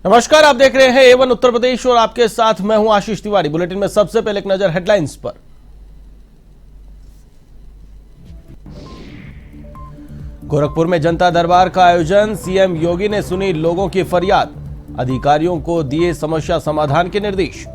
नमस्कार, आप देख रहे हैं A1 उत्तर प्रदेश और आपके साथ मैं हूं आशीष तिवारी। बुलेटिन में सबसे पहले एक नजर हेडलाइंस पर। गोरखपुर में जनता दरबार का आयोजन, सीएम योगी ने सुनी लोगों की फरियाद, अधिकारियों को दिए समस्या समाधान के निर्देश।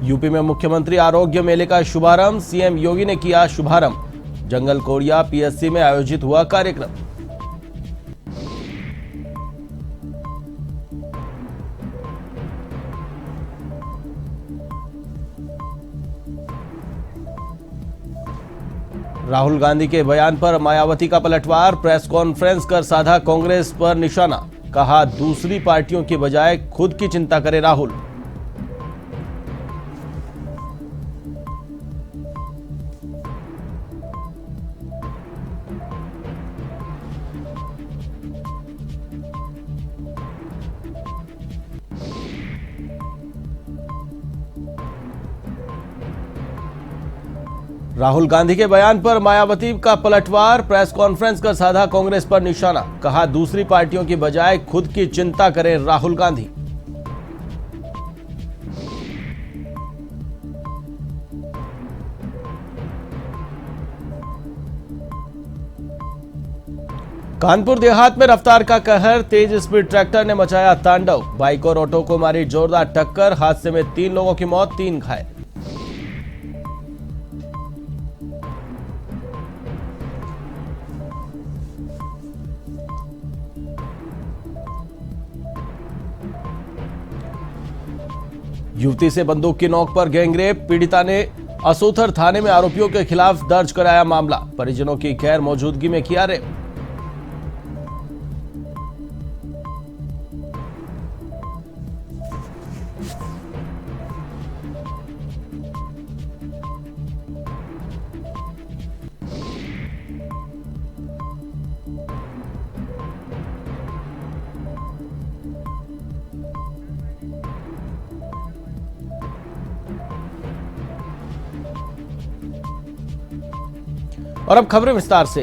यूपी में मुख्यमंत्री आरोग्य मेले का शुभारंभ, सीएम योगी ने किया शुभारंभ। जंगल कोड़िया पीएससी में आयोजित हुआ कार्यक्रम। राहुल गांधी के बयान पर मायावती का पलटवार, प्रेस कॉन्फ्रेंस कर साधा कांग्रेस पर निशाना, कहा दूसरी पार्टियों की बजाय खुद की चिंता करे राहुल। राहुल गांधी के बयान पर मायावती का पलटवार, प्रेस कॉन्फ्रेंस कर साधा कांग्रेस पर निशाना, कहा दूसरी पार्टियों की बजाय खुद की चिंता करें राहुल गांधी। कानपुर देहात में रफ्तार का कहर, तेज स्पीड ट्रैक्टर ने मचाया तांडव, बाइक और ऑटो को मारी जोरदार टक्कर, हादसे में 3 लोगों की मौत, 3 घायल। युवती से बंदूक की नोक पर गैंगरेप, पीड़िता ने असोथर थाने में आरोपियों के खिलाफ दर्ज कराया मामला, परिजनों की गैर मौजूदगी में किया रेप। और अब खबरें विस्तार से।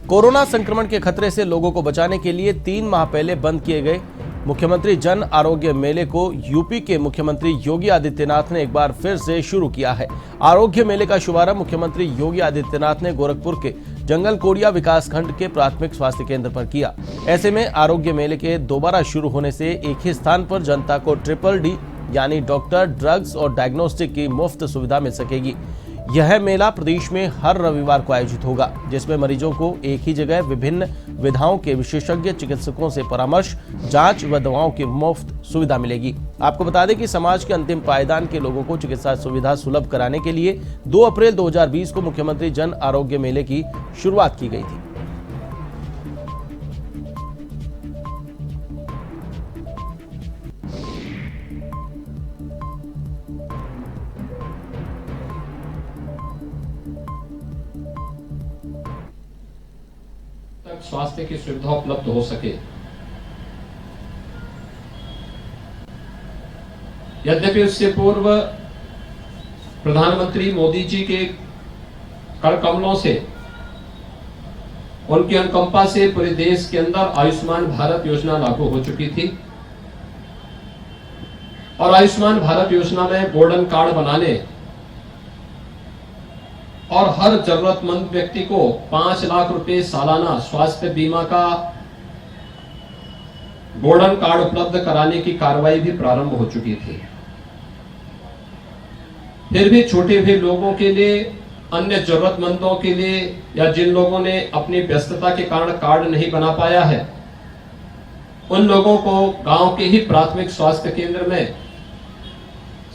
कोरोना संक्रमण के खतरे से लोगों को बचाने के लिए 3 माह पहले बंद किए गए मुख्यमंत्री जन आरोग्य मेले को यूपी के मुख्यमंत्री योगी आदित्यनाथ ने एक बार फिर से शुरू किया है। आरोग्य मेले का शुभारंभ मुख्यमंत्री योगी आदित्यनाथ ने गोरखपुर के जंगल कोड़िया विकासखंड के प्राथमिक स्वास्थ्य केंद्र पर किया। ऐसे में आरोग्य मेले के दोबारा शुरू होने से एक ही स्थान पर जनता को DDD यानी डॉक्टर, ड्रग्स और डायग्नोस्टिक की मुफ्त सुविधा मिल सकेगी। यह मेला प्रदेश में हर रविवार को आयोजित होगा, जिसमें मरीजों को एक ही जगह विभिन्न विधाओं के विशेषज्ञ चिकित्सकों से परामर्श, जांच व दवाओं की मुफ्त सुविधा मिलेगी। आपको बता दें कि समाज के अंतिम पायदान के लोगों को चिकित्सा सुविधा सुलभ कराने के लिए 2 अप्रैल 2020 को मुख्यमंत्री जन आरोग्य मेले की शुरुआत की गई थी। स्वास्थ्य की सुविधा उपलब्ध हो सके। यद्यपि उससे पूर्व प्रधानमंत्री मोदी जी के कर कमलों से, उनकी अनुकंपा से पूरे देश के अंदर आयुष्मान भारत योजना लागू हो चुकी थी और आयुष्मान भारत योजना में गोल्डन कार्ड बनाने और हर जरूरतमंद व्यक्ति को 5 लाख रुपए सालाना स्वास्थ्य बीमा का गोल्डन कार्ड उपलब्ध कराने की कार्रवाई भी प्रारंभ हो चुकी थी। फिर भी छूटे हुए लोगों के लिए, अन्य जरूरतमंदों के लिए या जिन लोगों ने अपनी व्यस्तता के कारण कार्ड नहीं बना पाया है, उन लोगों को गांव के ही प्राथमिक स्वास्थ्य केंद्र में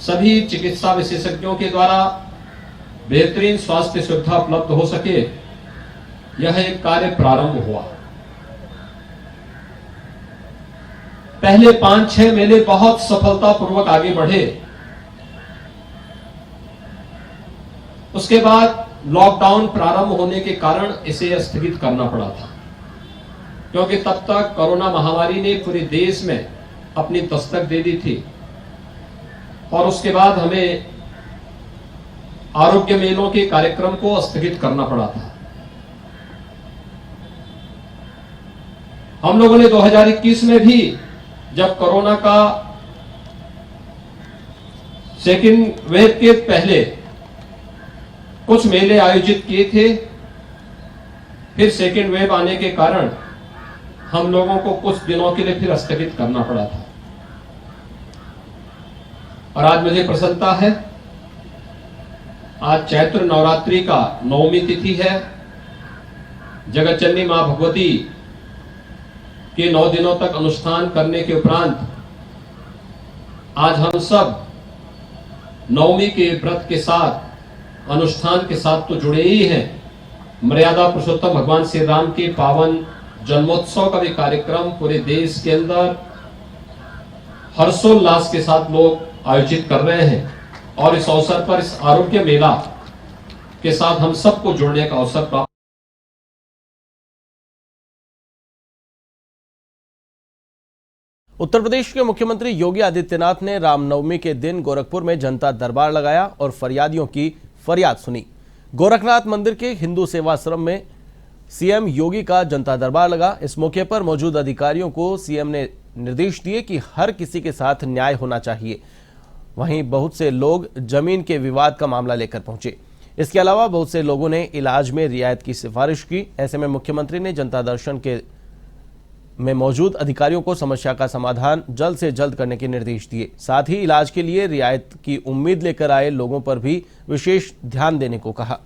सभी चिकित्सा विशेषज्ञों के द्वारा बेहतरीन स्वास्थ्य सुविधा उपलब्ध हो सके, यह एक कार्य प्रारंभ हुआ। पहले 5-6 मेले बहुत सफलतापूर्वक आगे बढ़े। उसके बाद लॉकडाउन प्रारंभ होने के कारण इसे स्थगित करना पड़ा था, क्योंकि तब तक कोरोना महामारी ने पूरे देश में अपनी दस्तक दे दी थी और उसके बाद हमें आरोग्य मेलों के कार्यक्रम को स्थगित करना पड़ा था। हम लोगों ने 2021 में भी जब कोरोना का सेकेंड वेव के पहले कुछ मेले आयोजित किए थे, फिर सेकेंड वेव आने के कारण हम लोगों को कुछ दिनों के लिए फिर स्थगित करना पड़ा था। और आज मुझे प्रसन्नता है, आज चैत्र नवरात्रि का 9वीं तिथि है। जगत जननी मां भगवती के 9 दिनों तक अनुष्ठान करने के उपरांत आज हम सब 9वीं के व्रत के साथ, अनुष्ठान के साथ तो जुड़े ही हैं। मर्यादा पुरुषोत्तम भगवान श्री राम के पावन जन्मोत्सव का भी कार्यक्रम पूरे देश के अंदर हर्षोल्लास के साथ लोग आयोजित कर रहे हैं और इस अवसर पर इस आरोग्य मेला के साथ हम सबको जुड़ने का अवसर प्राप्त। उत्तर प्रदेश के मुख्यमंत्री योगी आदित्यनाथ ने रामनवमी के दिन गोरखपुर में जनता दरबार लगाया और फरियादियों की फरियाद सुनी। गोरखनाथ मंदिर के हिंदू सेवाश्रम में सीएम योगी का जनता दरबार लगा। इस मौके पर मौजूद अधिकारियों को सीएम ने निर्देश दिए कि हर किसी के साथ न्याय होना चाहिए। वहीं बहुत से लोग जमीन के विवाद का मामला लेकर पहुंचे। इसके अलावा बहुत से लोगों ने इलाज में रियायत की सिफारिश की। ऐसे में मुख्यमंत्री ने जनता दर्शन में मौजूद अधिकारियों को समस्या का समाधान जल्द से जल्द करने के निर्देश दिए। साथ ही इलाज के लिए रियायत की उम्मीद लेकर आए लोगों पर भी विशेष ध्यान देने को कहा।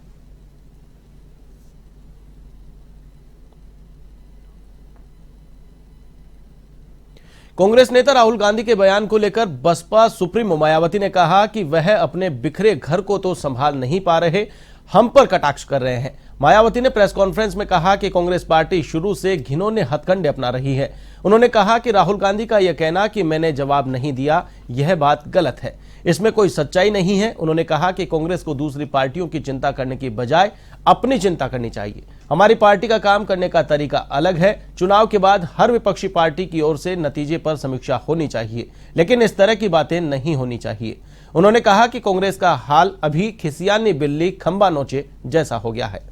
कांग्रेस नेता राहुल गांधी के बयान को लेकर बसपा सुप्रीमो मायावती ने कहा कि वह अपने बिखरे घर को तो संभाल नहीं पा रहे, हम पर कटाक्ष कर रहे हैं। मायावती ने प्रेस कॉन्फ्रेंस में कहा कि कांग्रेस पार्टी शुरू से घिनौने हथकंडे अपना रही है। उन्होंने कहा कि राहुल गांधी का यह कहना कि मैंने जवाब नहीं दिया, यह बात गलत है, इसमें कोई सच्चाई नहीं है। उन्होंने कहा कि कांग्रेस को दूसरी पार्टियों की चिंता करने की बजाय अपनी चिंता करनी चाहिए। हमारी पार्टी का काम करने का तरीका अलग है। चुनाव के बाद हर विपक्षी पार्टी की ओर से नतीजे पर समीक्षा होनी चाहिए, लेकिन इस तरह की बातें नहीं होनी चाहिए। उन्होंने कहा कि कांग्रेस का हाल अभी खिसियानी बिल्ली खंबा नोचे जैसा हो गया है।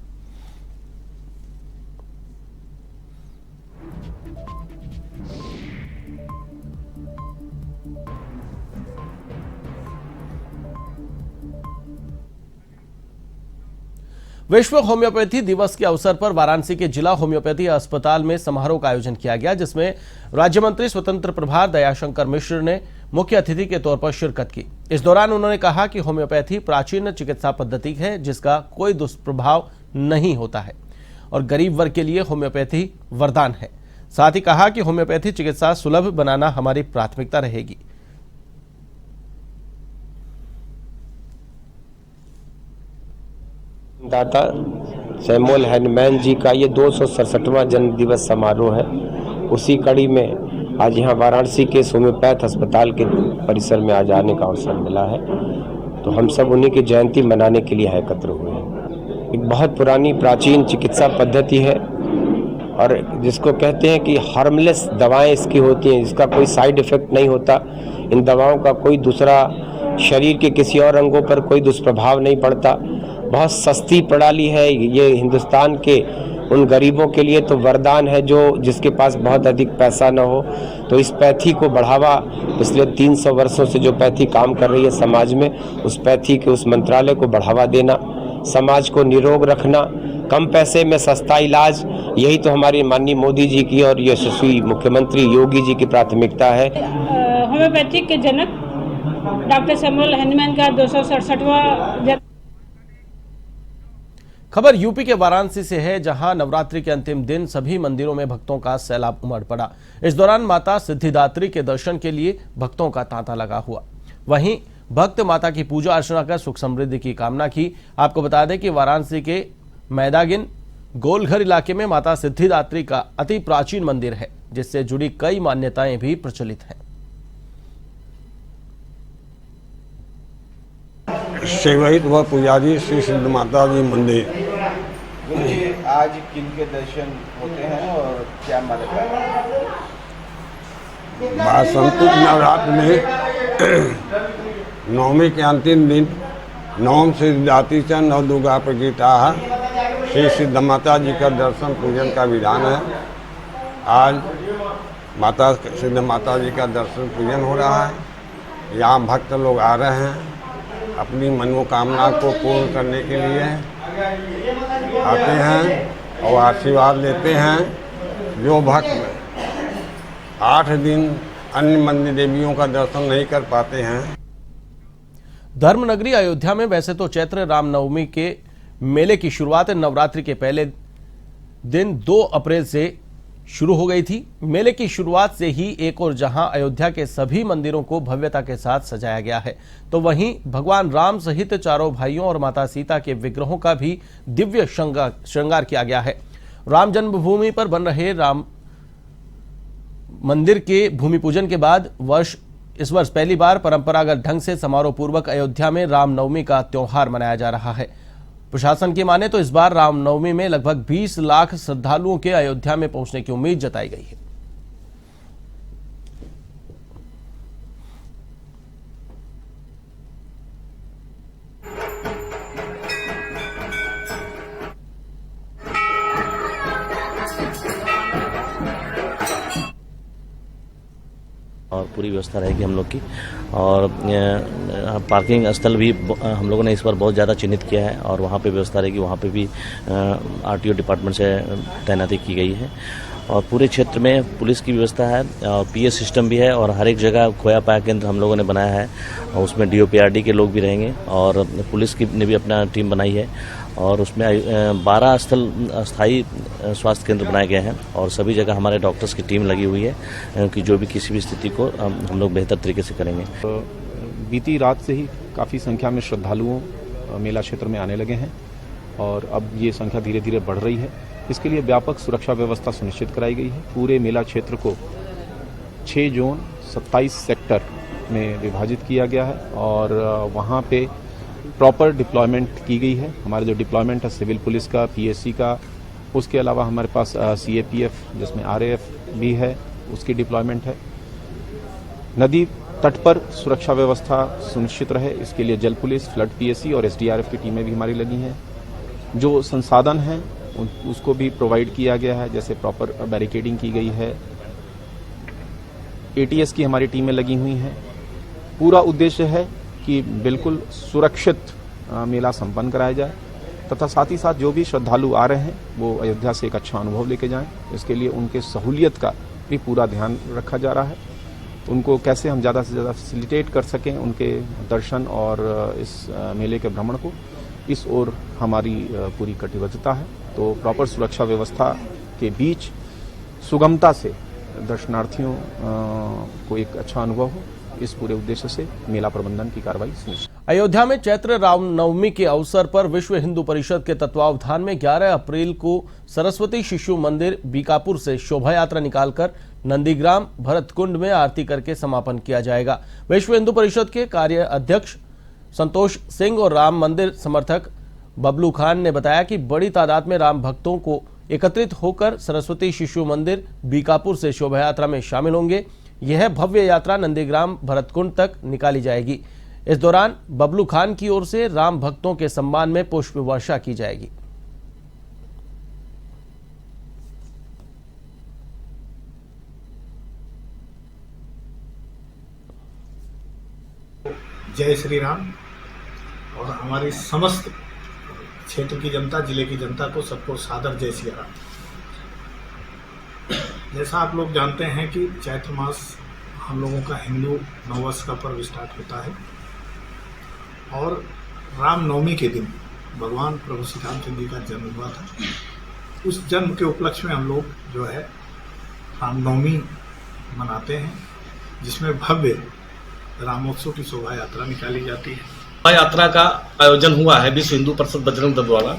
विश्व होम्योपैथी दिवस के अवसर पर वाराणसी के जिला होम्योपैथी अस्पताल में समारोह का आयोजन किया गया, जिसमें राज्य मंत्री स्वतंत्र प्रभार दयाशंकर मिश्र ने मुख्य अतिथि के तौर पर शिरकत की। इस दौरान उन्होंने कहा कि होम्योपैथी प्राचीन चिकित्सा पद्धति है जिसका कोई दुष्प्रभाव नहीं होता है और गरीब वर्ग के लिए होम्योपैथी वरदान है। साथ ही कहा कि होम्योपैथी चिकित्सा सुलभ बनाना हमारी प्राथमिकता रहेगी। दाता सैमुअल हैनमैन जी का ये 267वां जन्म दिवस समारोह है। उसी कड़ी में आज यहाँ वाराणसी के होम्योपैथ अस्पताल के परिसर में आज आने का अवसर मिला है, तो हम सब उन्हीं की जयंती मनाने के लिए एकत्र हुए हैं। एक बहुत पुरानी प्राचीन चिकित्सा पद्धति है और जिसको कहते हैं कि हार्मलेस दवाएं इसकी होती हैं, जिसका कोई साइड इफेक्ट नहीं होता। इन दवाओं का कोई दूसरा शरीर के किसी और अंगों पर कोई दुष्प्रभाव नहीं पड़ता। बहुत सस्ती प्रणाली है ये। हिंदुस्तान के उन गरीबों के लिए तो वरदान है जो जिसके पास बहुत अधिक पैसा न हो। तो इस पैथी को बढ़ावा, पिछले 300 वर्षों से जो पैथी काम कर रही है समाज में, उस पैथी के उस मंत्रालय को बढ़ावा देना, समाज को निरोग रखना, कम पैसे में सस्ता इलाज, यही तो हमारी माननीय मोदी जी की और यशस्वी मुख्यमंत्री योगी जी की प्राथमिकता है। होम्योपैथिक के जनक डॉक्टर सैमुअल हैनमैन का 267वां। खबर यूपी के वाराणसी से है, जहां नवरात्रि के अंतिम दिन सभी मंदिरों में भक्तों का सैलाब उमड़ पड़ा। इस दौरान माता सिद्धिदात्री के दर्शन के लिए भक्तों का तांता लगा हुआ। वहीं भक्त माता की पूजा अर्चना कर सुख समृद्धि की कामना की। आपको बता दें कि वाराणसी के मैदागिन गोलघर इलाके में माता सिद्धिदात्री का अति प्राचीन मंदिर है, जिससे जुड़ी कई मान्यताएं भी प्रचलित हैं। सेवायित व पुजारी श्री सिद्ध माता जी मंदिर। आज किन के दर्शन होते हैं और क्या मान्यता है? वासंतिक नवरात्र में नवमी के अंतिम दिन नवम सिद्धिदात्री च नव दुर्गा प्रगीता श्री सिद्ध माता जी का दर्शन पूजन का विधान है। आज माता सिद्ध माता जी का दर्शन पूजन हो रहा है। यहाँ भक्त लोग आ रहे हैं अपनी मनोकामना को पूर्ण करने के लिए आते हैं और आशीर्वाद लेते हैं। जो भक्त 8 दिन अन्य मंदिर देवियों का दर्शन नहीं कर पाते हैं। धर्मनगरी अयोध्या में वैसे तो चैत्र रामनवमी के मेले की शुरुआत नवरात्रि के पहले दिन 2 अप्रैल से शुरू हो गई थी। मेले की शुरुआत से ही एक और जहां अयोध्या के सभी मंदिरों को भव्यता के साथ सजाया गया है, तो वहीं भगवान राम सहित चारों भाइयों और माता सीता के विग्रहों का भी दिव्य श्रृंगार किया गया है। राम जन्मभूमि पर बन रहे राम मंदिर के भूमि पूजन के बाद इस वर्ष पहली बार परंपरागत ढंग से समारोह पूर्वक अयोध्या में रामनवमी का त्योहार मनाया जा रहा है। प्रशासन की माने तो इस बार रामनवमी में लगभग 20 लाख श्रद्धालुओं के अयोध्या में पहुंचने की उम्मीद जताई गई है। और पूरी व्यवस्था रहेगी हम लोग की। और पार्किंग स्थल भी हम लोगों ने इस बार बहुत ज़्यादा चिन्हित किया है और वहाँ पे व्यवस्था रहेगी। वहाँ पे भी आरटीओ डिपार्टमेंट से तैनाती की गई है और पूरे क्षेत्र में पुलिस की व्यवस्था है और पीएस सिस्टम भी है और हर एक जगह खोया पाया केंद्र हम लोगों ने बनाया है और उसमें डीओपीआरडी के लोग भी रहेंगे और पुलिस की ने भी अपना टीम बनाई है और उसमें 12 स्थायी स्वास्थ्य केंद्र बनाए गए हैं और सभी जगह हमारे डॉक्टर्स की टीम लगी हुई है कि जो भी किसी भी स्थिति को हम लोग बेहतर तरीके से करेंगे। बीती रात से ही काफ़ी संख्या में श्रद्धालुओं मेला क्षेत्र में आने लगे हैं और अब ये संख्या धीरे धीरे बढ़ रही है। इसके लिए व्यापक सुरक्षा व्यवस्था सुनिश्चित कराई गई है। पूरे मेला क्षेत्र को 6 जोन 27 सेक्टर में विभाजित किया गया है और वहाँ पे प्रॉपर डिप्लॉयमेंट की गई है। हमारे जो डिप्लॉयमेंट है सिविल पुलिस का, पीएससी का, उसके अलावा हमारे पास सीएपीएफ जिसमें आरएएफ भी है, उसकी डिप्लॉयमेंट है। नदी तट पर सुरक्षा व्यवस्था सुनिश्चित रहे इसके लिए जल पुलिस, फ्लड पीएससी और एसडीआरएफ की टीमें भी हमारी लगी हैं। जो संसाधन हैं उसको भी प्रोवाइड किया गया है, जैसे प्रॉपर बैरिकेडिंग की गई है। एटीएस की हमारी टीमें लगी हुई हैं। पूरा उद्देश्य है कि बिल्कुल सुरक्षित मेला संपन्न कराया जाए तथा साथ ही साथ जो भी श्रद्धालु आ रहे हैं वो अयोध्या से एक अच्छा अनुभव लेके जाएं। इसके लिए उनके सहूलियत का भी पूरा ध्यान रखा जा रहा है। उनको कैसे हम ज़्यादा से ज़्यादा फैसिलिटेट कर सकें उनके दर्शन और इस मेले के भ्रमण को, इस ओर हमारी पूरी कटिबद्धता है। तो प्रॉपर सुरक्षा व्यवस्था के बीच सुगमता से दर्शनार्थियों को एक अच्छा अनुभव हो, इस पूरे उद्देश्य से मेला प्रबंधन की कार्रवाई सुनिश्चित। अयोध्या में चैत्र रामनवमी के अवसर पर विश्व हिंदू परिषद के तत्वावधान में 11 अप्रैल को सरस्वती शिशु मंदिर बीकापुर से शोभा यात्रा निकालकर नंदीग्राम भरतकुंड में आरती करके समापन किया जाएगा। विश्व हिंदू परिषद के कार्य अध्यक्ष संतोष सिंह और राम मंदिर समर्थक बबलू खान ने बताया कि बड़ी तादाद में राम भक्तों को एकत्रित होकर सरस्वती शिशु मंदिर बीकापुर से शोभा यात्रा में शामिल होंगे। यह भव्य यात्रा नंदीग्राम भरतकुंड तक निकाली जाएगी। इस दौरान बबलू खान की ओर से राम भक्तों के सम्मान में पुष्प वर्षा की जाएगी। जय श्री राम। और हमारी समस्त क्षेत्र की जनता, जिले की जनता को सबको सादर जय श्री राम। जैसा आप लोग जानते हैं कि चैत्र मास हम लोगों का हिंदू नववर्ष का पर्व स्टार्ट होता है और रामनवमी के दिन भगवान प्रभु श्री रामचंद्र जी का जन्म हुआ था। उस जन्म के उपलक्ष्य में हम लोग जो है रामनवमी मनाते हैं, जिसमें भव्य रामोत्सव की शोभा यात्रा निकाली जाती है। शोभा यात्रा का आयोजन हुआ है विश्व हिंदू परिषद बजरंग दल द्वारा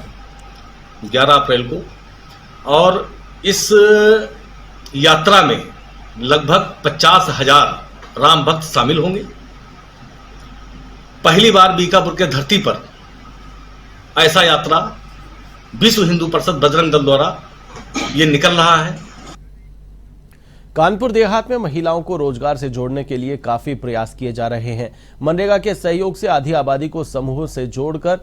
11 अप्रैल को और इस यात्रा में लगभग 50,000 राम भक्त शामिल होंगे। पहली बार बीकापुर के धरती पर ऐसा यात्रा विश्व हिंदू परिषद बजरंग दल द्वारा ये निकल रहा है। कानपुर देहात में महिलाओं को रोजगार से जोड़ने के लिए काफी प्रयास किए जा रहे हैं। मनरेगा के सहयोग से आधी आबादी को समूह से जोड़कर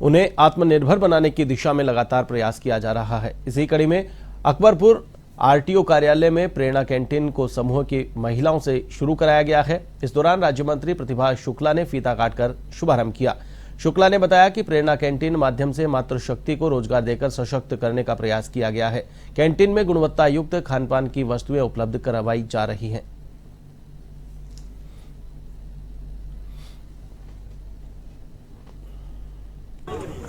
उन्हें आत्मनिर्भर बनाने की दिशा में लगातार प्रयास किया जा रहा है। इसी कड़ी में अकबरपुर आरटीओ कार्यालय में प्रेरणा कैंटीन को समूह की महिलाओं से शुरू कराया गया है। इस दौरान राज्य मंत्री प्रतिभा शुक्ला ने फीता काटकर शुभारंभ किया। शुक्ला ने बताया कि प्रेरणा कैंटीन माध्यम से मातृशक्ति को रोजगार देकर सशक्त करने का प्रयास किया गया है। कैंटीन में गुणवत्ता युक्त खानपान की वस्तुएं उपलब्ध करवाई जा रही हैं।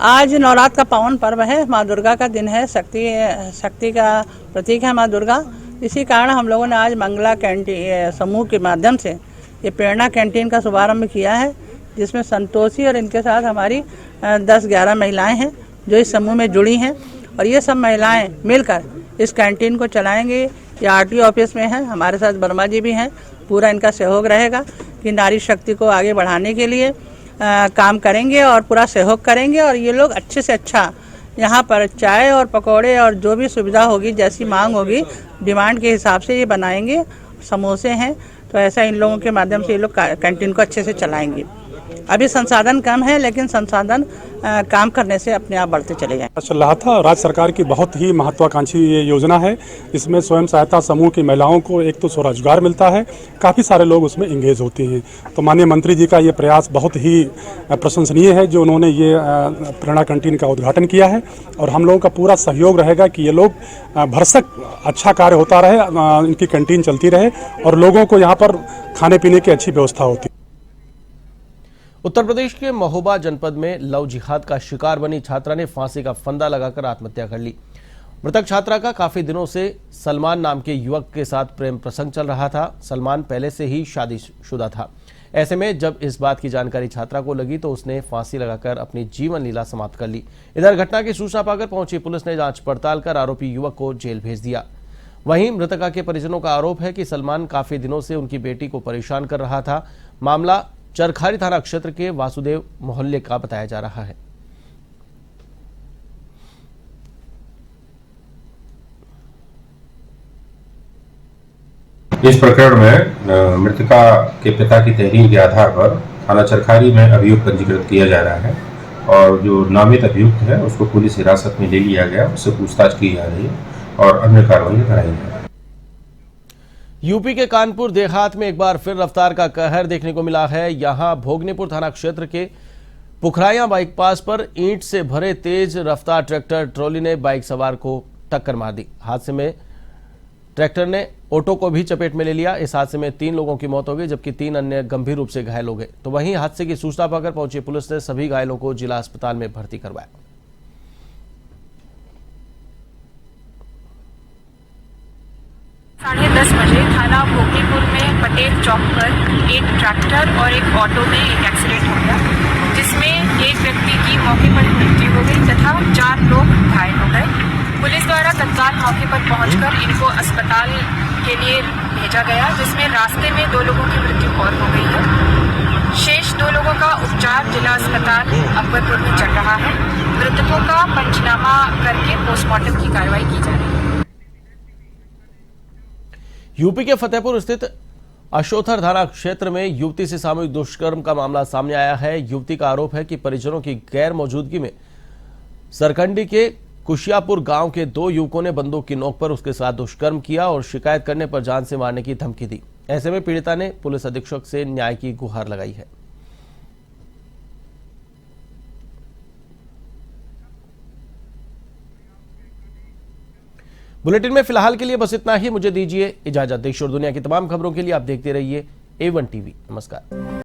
आज नवरात्र का पावन पर्व है, माँ दुर्गा का दिन है, शक्ति का प्रतीक है माँ दुर्गा। इसी कारण हम लोगों ने आज मंगला कैंटीन समूह के माध्यम से ये प्रेरणा कैंटीन का शुभारंभ किया है, जिसमें संतोषी और इनके साथ हमारी 10-11 महिलाएं हैं जो इस समूह में जुड़ी हैं और ये सब महिलाएं मिलकर इस कैंटीन को चलाएंगे। ये आरटीओ ऑफिस में है, हमारे साथ वर्मा जी भी हैं। पूरा इनका सहयोग रहेगा कि नारी शक्ति को आगे बढ़ाने के लिए काम करेंगे और पूरा सहयोग करेंगे। और ये लोग अच्छे से अच्छा यहाँ पर चाय और पकौड़े और जो भी सुविधा होगी, जैसी मांग होगी, डिमांड के हिसाब से ये बनाएंगे। समोसे हैं तो ऐसा इन लोगों के माध्यम से ये लोग कैंटीन को अच्छे से चलाएंगे। अभी संसाधन कम है, लेकिन संसाधन काम करने से अपने आप बढ़ते चले जाएंगे। चल रहा था, राज्य सरकार की बहुत ही महत्वाकांक्षी ये योजना है। इसमें स्वयं सहायता समूह की महिलाओं को एक तो स्वरोजगार मिलता है, काफ़ी सारे लोग उसमें इंगेज होते हैं। तो माननीय मंत्री जी का ये प्रयास बहुत ही प्रशंसनीय है जो उन्होंने ये प्रेरणा कैंटीन का उद्घाटन किया है। और हम लोगों का पूरा सहयोग रहेगा कि ये लोग भरसक अच्छा कार्य होता रहे, इनकी कैंटीन चलती रहे और लोगों को यहाँ पर खाने पीने की अच्छी व्यवस्था होती। उत्तर प्रदेश के महोबा जनपद में लव जिहाद का शिकार बनी छात्रा ने फांसी का फंदा लगाकर आत्महत्या कर ली। मृतक छात्रा का काफी दिनों से सलमान नाम के युवक के साथ प्रेम प्रसंग चल रहा था। सलमान पहले से ही शादीशुदा था। ऐसे में जब इस बात की जानकारी छात्रा को लगी तो उसने फांसी लगाकर अपनी जीवन लीला समाप्त कर ली। इधर घटना की सूचना पाकर पहुंची पुलिस ने जांच पड़ताल कर आरोपी युवक को जेल भेज दिया। वहीं मृतका के परिजनों का आरोप है कि सलमान काफी दिनों से उनकी बेटी को परेशान कर रहा था। मामला चरखारी थाना क्षेत्र के वासुदेव मोहल्ले का बताया जा रहा है। इस प्रकरण में मृतका के पिता की तहरीर के आधार पर थाना चरखारी में अभियुक्त पंजीकृत किया जा रहा है और जो नामित अभियुक्त है उसको पुलिस हिरासत में ले लिया गया, उससे पूछताछ की जा रही है और अन्य कार्रवाई कराई जा रही है। यूपी के कानपुर देहात में एक बार फिर रफ्तार का कहर देखने को मिला है। यहां भोगनेपुर थाना क्षेत्र के पुखराया बाईपास पर ईंट से भरे तेज रफ्तार ट्रैक्टर ट्रॉली ने बाइक सवार को टक्कर मार दी। हादसे में ट्रैक्टर ने ऑटो को भी चपेट में ले लिया। इस हादसे में 3 लोगों की मौत हो गई जबकि 3 अन्य गंभीर रूप से घायल हो गए। तो वहीं हादसे की सूचना पाकर पहुंची पुलिस ने सभी घायलों को जिला अस्पताल में भर्ती करवाया। साढ़े 10 बजे थाना भोगनेपुर में पटेल चौक पर एक ट्रैक्टर और एक ऑटो में एक एक्सीडेंट हो गया, जिसमें एक व्यक्ति की मौके पर मृत्यु हो गई तथा 4 लोग घायल हो गए। पुलिस द्वारा तत्काल मौके पर पहुंचकर इनको अस्पताल के लिए भेजा गया, जिसमें रास्ते में 2 लोगों की मृत्यु और हो गई है। शेष 2 लोगों का उपचार जिला अस्पताल अकबरपुर में चल रहा है। मृतकों का पंचनामा करके पोस्टमार्टम की कार्रवाई की जा रही है। यूपी के फतेहपुर स्थित अशोथर थाना क्षेत्र में युवती से सामूहिक दुष्कर्म का मामला सामने आया है। युवती का आरोप है कि परिजनों की गैर मौजूदगी में सरकंडी के कुशियापुर गांव के 2 युवकों ने बंदूक की नोक पर उसके साथ दुष्कर्म किया और शिकायत करने पर जान से मारने की धमकी दी। ऐसे में पीड़िता ने पुलिस अधीक्षक से न्याय की गुहार लगाई है। बुलेटिन में फिलहाल के लिए बस इतना ही। मुझे दीजिए इजाजत। देश और दुनिया की तमाम खबरों के लिए आप देखते रहिए A1 TV। नमस्कार।